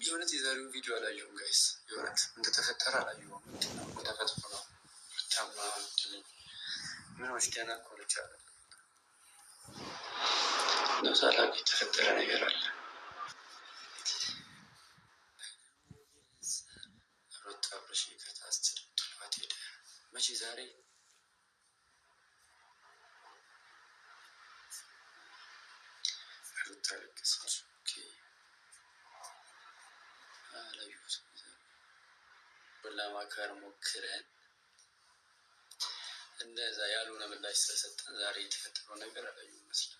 የእውነት የዛሬውን ቪዲዮ አላየሁም ጋይስ። የእውነት እንደተፈጠረ አላየሁም። ምንድነው ተፈጥሮ ነው ታማ ምኖች ደህና ኮሎች አለ ነሳላ የተፈጠረ ነገር አለ። ሮታ ብረሽ ይቅርታ ስትል ጥሏት ሄደ። መቼ ዛሬ ሮታ ለቀሰች። አላየሁት ለማካር ሞክረን እንደዛ ያልሆነ ምላሽ ስለሰጠን ዛሬ የተፈጠረው ነገር አላየሁም ይመስላል።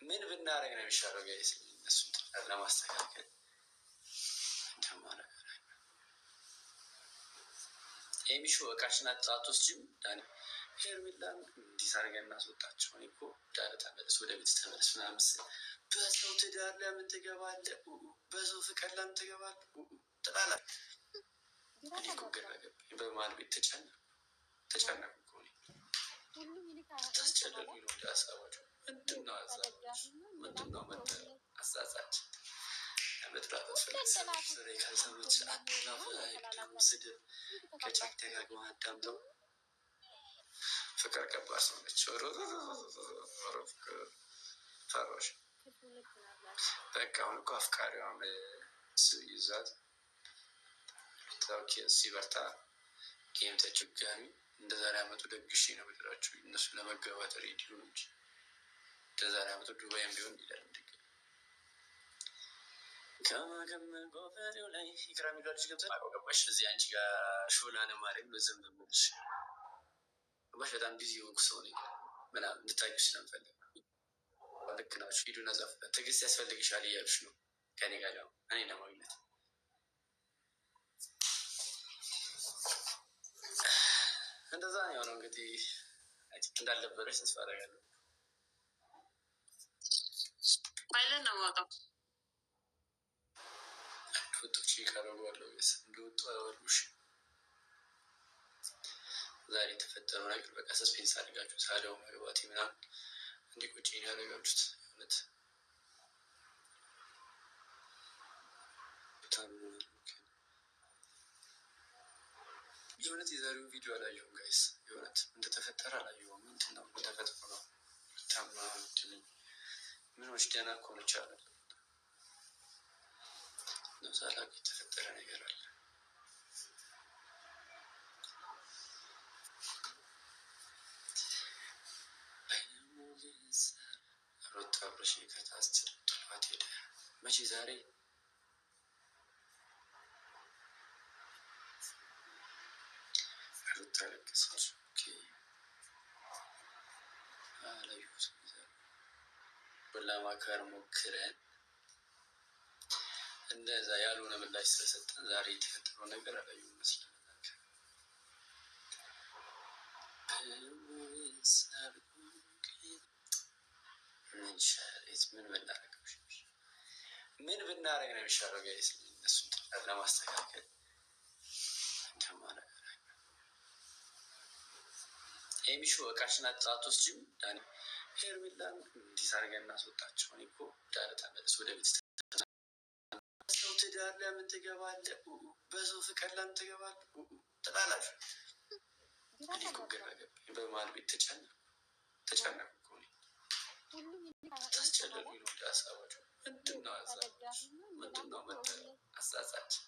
ምን ብናረግ ነው የሚሻለው ጋይስ? እነሱን ለማስተካከል የሚሹ እቃሽን አትወስጂም? ዳኒ ሄርሜላን እንዲህ አድርገን እናስወጣቸው። እኔ እኮ ዳኒ ተመለስ፣ ወደ ቤት ተመለስ ምናምን ስል በሰው ትዳር ለምን ትገባለህ? በሰው ፍቅር ለምን ትገባለህ? ትላለህ። እኔ እኮ ግራ ገባኝ። በመሀል ቤት ተጨነቁ እኮ ታስጨነቁኝ ነው። ወደ ሀሳባቸው ምንድነው ሀሳባቸው? ምንድነው አሳሳችን? ከሰዎች ስድብ ከጫክ ደጋግማ አዳምጠው ፍቅር ከባድ ሰው ነች። ፈሮሽ በቃ አሁን እኮ አፍቃሪዋም ይዛት ሲበርታ ጌም ተቸጋሚ እንደዛሬ አመቱ ደግሽ ነው ብላችሁ እነሱ ለመገባት ሬዲዮ ነው እንጂ እንደዛሬ አመቱ ዱባይም ቢሆን ይላል ከማገም ጎፈሬው ላይ ይቅራ የሚለው ልጅ ገብተን ገባሽ። እዚህ አንቺ ጋር ሾላነ ማድረግ በዘም ብልሽ ገባሽ። በጣም ቢዚ የሆንኩ ሰው ነኝ ምናምን እንድታዩ ስለምፈልግ ልክ ናችሁ። ሂዱና ጻፉ። ትዕግስት ያስፈልግሻል እያሉሽ ነው ከኔ ጋር ያው እኔ ለማግኘት እንደዛ ነው የሆነው። እንግዲህ እንዳልነበረች ተስፋ አደርጋለሁ። ባይለን ነው ማውጣው ወጦች ይቀርባሉ ወይስ እንደወጡ አይወሩሽ? ዛሬ የተፈጠረው ነገር በቃ ሰስፔንስ አድርጋችሁ ሳለው መግባት ምናምን እንዲቆጭ ያደረጋችሁት የእውነት የዛሬውን ቪዲዮ አላየሁም ጋይስ። የእውነት እንደተፈጠረ አላየሁም። ምንድነው ተፈጥሮ ነው ታማ ምኖች ደህና ኮሎች አለ ነሳላ የተፈጠረ ነገር አለ። ሮታ ብረሽ ይቅርታ ስትል ጥሏት ሄደ። መቼ ዛሬ ሮታ ለቀሰች። አላየሁት ለማካር ሞክረን እንደዛ ያልሆነ ምላሽ ስለሰጠን ዛሬ የተፈጠረው ነገር አላየሁም ይመስላል። ምን ብናረግ ነው የሚሻለው ጋይስ? እነሱን ለማስተካከል የሚሹ እቃሽን አትወስጂም? ዳኒ ሄርሜላን እንዲህ አድርገን እናስወጣቸው። እኔ እኮ ዳኒ ተመለስ፣ ወደ ቤት በሰው ትዳር ለምን ትገባለህ? በሰው ፍቅር ለምን ትገባለህ? ትላላችሁ። እኔ እኮ ግራ ገባኝ። በመሀል ቤት ተጨነቁ እኮ ታስጨነቁኝ ነው። ወደ ሀሳባቸው ምንድነው ሀሳባቸው? ምንድነው አሳሳችን?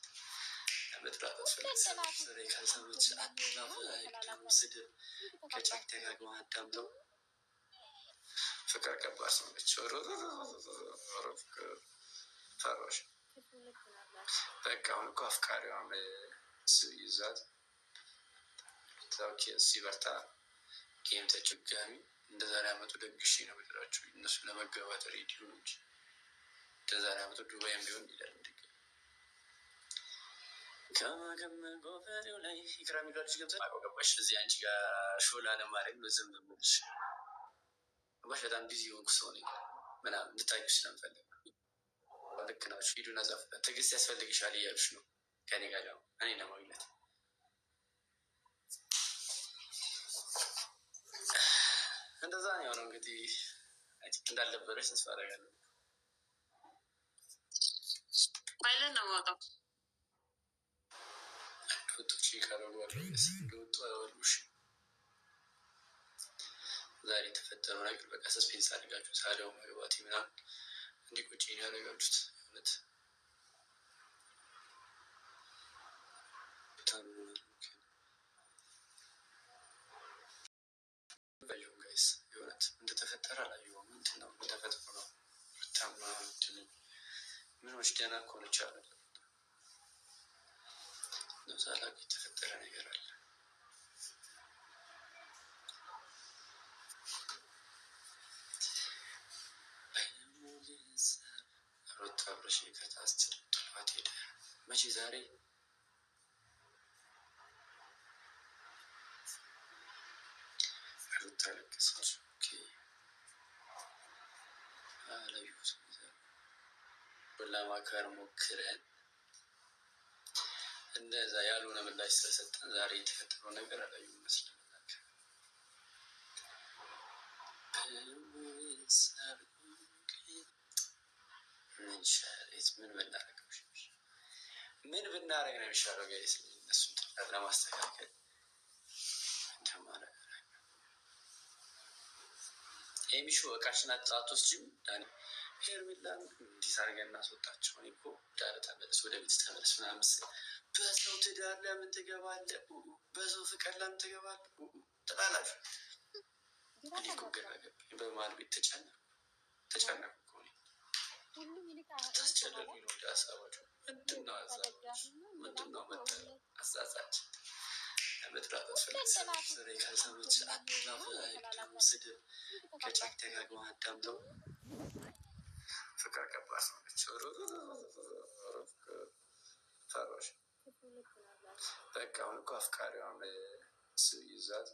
ከሰዎች ስድብ ከጫክ ደጋግማ አዳምጠው ፍቅር ከባድ ሰው ነች። ፈሮሽ በቃ አሁን እኮ አፍቃሪዋም ይዛት ሲበርታ ጌም ተቸጋሚ እንደዛሬ አመቱ ደግሽ ነው ብላችሁ እነሱ ለመገባት ሬዲዮ ነው እንጂ እንደዛሬ አመቱ ዱባይም ቢሆን ይላል ከማገም ጎፈሬው ላይ ይቅራ የሚለው ልጅ ገብተን ገባሽ። እዚህ አንቺ ጋር ሾላ ለማድረግ በዘም ብልሽ ባሽ በጣም ቢዚ የሆንኩ ሰው ነኝ ምናምን እንድታውቂው ስለምፈልግ ልክ ናችሁ። ሂዱና ጻፉላት። ትዕግስት ያስፈልግሻል እያሉሽ ነው ከኔ ጋር ደግሞ እኔ ለማግኘት እንደዛ ነው የሆነው። እንግዲህ እንዳልነበረች ተስፋ አደርጋለሁ። ባይለን ነው ማውጣው ወጦች ይቀረዋሉ እንደወጡ አያወሉሽ። ዛሬ የተፈጠረው ነገር በቃ ሰስፔንስ አድርጋችሁ ሳዲያው መግባቴ ምናምን እንዲቆጭ ያደረጋችሁት እውነት ጋይስ የእውነት እንደተፈጠረ አላየሁም። ምንድን ነው ተፈጥሮ ነው ታማ ምኖች ደህና ከሆነች አለ ነዛላ የተፈጠረ ነገር አለ። ሩታ አብረሽ ከታስችል ጥሏት ሄደ። መቼ ዛሬ ሩታ ለቀሰች። አላየሁት ለማከር ሞክረን እንደዛ ያልሆነ ምላሽ ስለሰጠን ዛሬ የተፈጠረው ነገር አላየሁም ይመስለኛል። ምን ብናደርግ ነው የሚሻለው? ጋይስ እነሱን ጥላት ለማስተካከል የሚሹ እቃሽን አትወስጂም? ዳኒ ሄርሜላን እንዲህ አድርገን እናስወጣቸው። እኔ እኮ ዳር ተመለስ፣ ወደ ቤት ተመለስ ምናምን ስል በሰው ትዳር ለምን ትገባለህ? በሰው ፍቅር ለምን ትገባለህ ትላላችሁ። እኔ እኮ ግራ ገባኝ። በመሀል ቤት ተጨነኩ እኮ እኔ ታስጨለሉ ነው ወደ ሀሳባቸው ምንድነው ሀሳባቸው ምንድነው አሳሳች ለመጥራት አስፈልግ ስሬ ካልሰሞች አላፍ ስድብ ከጫክ ደጋግማ አዳምጠው ፍቅር ከባድ ሰዎች ፈሮሽ በቃ አሁን እኮ አፍቃሪዋም እሱ ይዛት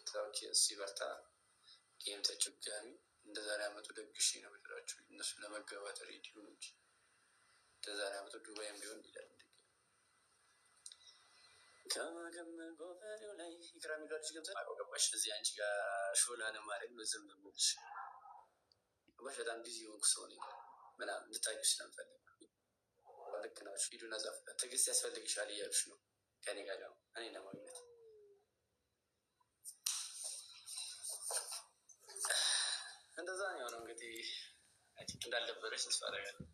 ታውቂ እሱ ይበርታ ጌም ተቸጋሚ እንደዛ ላይ አመጡ ደግሽ ነው ምድራችሁ እነሱ ለመገባት ሬዲዮ ነው እንጂ እንደዛ ላይ አመጡ ዱባይም ቢሆን ይላል ከማገም ጎፈሬው ላይ ይቅራ ሚሏች ገብተ ገባሽ እዚህ አንቺ ጋር ሾላ ለማድረግ ነው ዝም ብሎች ባሽ በጣም ቢዚ የሆንኩ ሰው ነኝ ምናምን እንድታውቂው ስለምፈልግ ልክ ናችሁ። ሂዱና ጻፉላት። ትዕግስት ያስፈልግሻል እያሉሽ ነው ከኔ ጋር ደግሞ እኔ ለማግኘት እንደዛ ነው የሆነው። እንግዲህ እንዳልነበረች ተስፋ አደርጋለሁ።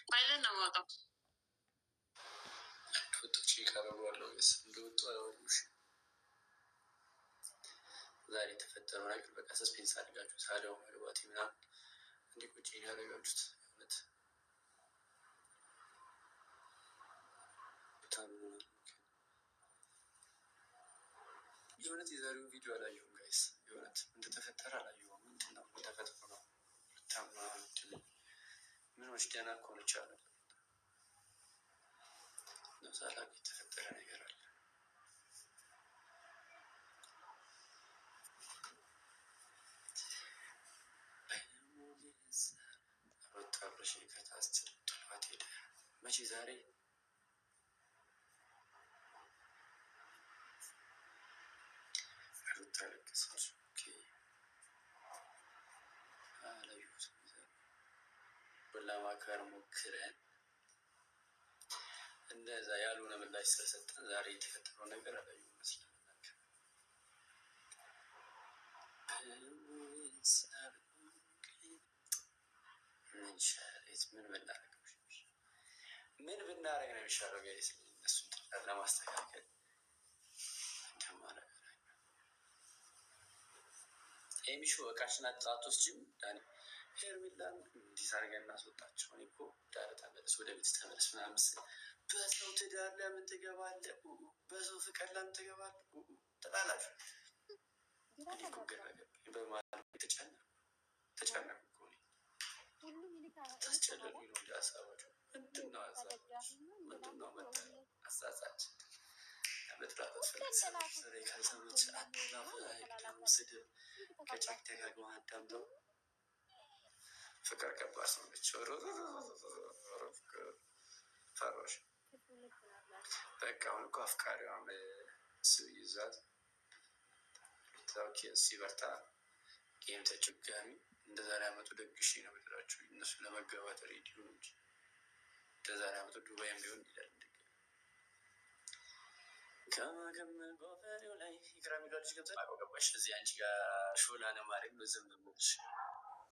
ባይለን ነው ማውጣው ወጦች ይቀረዋሉ እንደወጡ አያወሉሽ። ዛሬ የተፈጠረው ነገር በቃ ሰስፔንስ አድርጋችሁ ሳዲያው መግባቴ ምናምን እንዲቆጭ ያደረጋችሁት እውነት የእውነት የዛሬውን ቪዲዮ አላየሁም ጋይስ። የእውነት እንደተፈጠረ አላየሁም። ምንድን ነው ተፈጥሮ ነው ታማ ምኖች ደህና ከሆነች አለ ነዛላ የተፈጠረ ነገር አለ። ሩታ አብረሽ ከታስችል ጥሏት ሄደ። መቼ ዛሬ ሩታ ለቀሰች። አላየሁት ለማከር ሞክረን እንደዛ ያልሆነ ምላሽ ስለሰጠን ዛሬ የተፈጠረው ነገር አላየሁም ይመስለኛል። ምን ብናደርግ ነው የሚሻለው? ጋይስ እነሱን ጥላት ለማስተካከል የሚሹ እቃሽን አትወስጂም? ዳኒ ሄርሜላን እንዲህ አድርገን እናስወጣቸው። እኔ እኮ ዳር ተመለስ፣ ወደ ቤት ተመለስ ምናምን ስል በሰው ትዳር ለምን ትገባለህ? በሰው ፍቅር ለምን ትገባለህ ትላላችሁ። እኔ እኮ ግራ ገባኝ። በመሀል ተጨነኩ እኮ እኔ ታስጨለሉ ነው ወደ ሀሳባቸው ምንድነው አሳሳች መጥላት ስለ ካልሰሙት አላፍ ስድብ ከቻክ ደጋግማ አዳምጠው ፍቅር ከባድ ሰው ነች። ፈሮሽ በቃ አሁን እኮ አፍቃሪዋም እሱ ይዛት ሲበርታ ጌም ተጨጋሚ እንደዛ ላይ አመቱ ደግሽ ነው ብድራችሁ እነሱ ለመገባት ሬዲዮ እንጂ እንደዛ ላይ አመቱ ዱባይም ቢሆን ይላል። ጎፈሬው ላይ ኢክራም ጋር ልጅ ገብታ ገባሽ እዚህ አንቺ ጋር ሾላ ነው ማድረግ በዘም ብሎች